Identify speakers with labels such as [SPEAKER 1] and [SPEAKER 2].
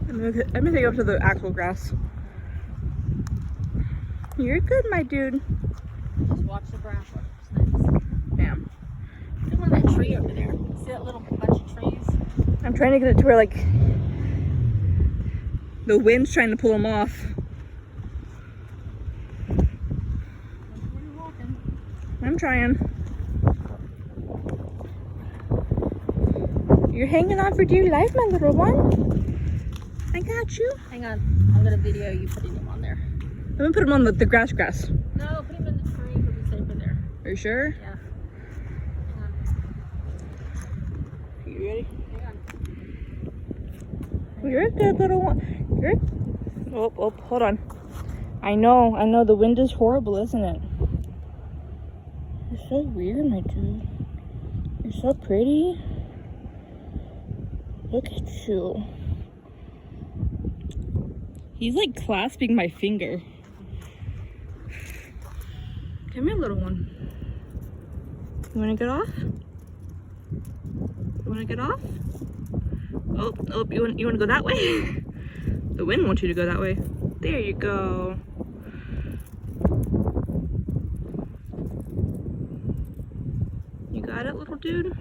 [SPEAKER 1] I'm gonna take you up to the actual grass. You're good, my dude.
[SPEAKER 2] Just watch the grass. It's nice.
[SPEAKER 1] Damn.
[SPEAKER 2] Look at that tree over there. See that little bunch of trees?
[SPEAKER 1] I'm trying to get it to where, like, the wind's trying to pull them off.
[SPEAKER 2] Where you walking?
[SPEAKER 1] I'm trying. You're hanging on for dear life, my little one. I got you.
[SPEAKER 2] Hang on. I'm going to video you putting him on there.
[SPEAKER 1] I'm gonna put him on the grass.
[SPEAKER 2] No, put him in the tree. He'll be safer there.
[SPEAKER 1] Are you sure?
[SPEAKER 2] Yeah. Hang on.
[SPEAKER 1] Are you ready?
[SPEAKER 2] Hang on.
[SPEAKER 1] You're a good little one. Oh, hold on. I know, the wind is horrible, isn't it? You're so weird, my dude. You're so pretty. Look at you. He's like clasping my finger. Come here, little one. You wanna get off? You wanna get off? Oh, you wanna go that way? The wind wants you to go that way. There you go. You got it, little dude?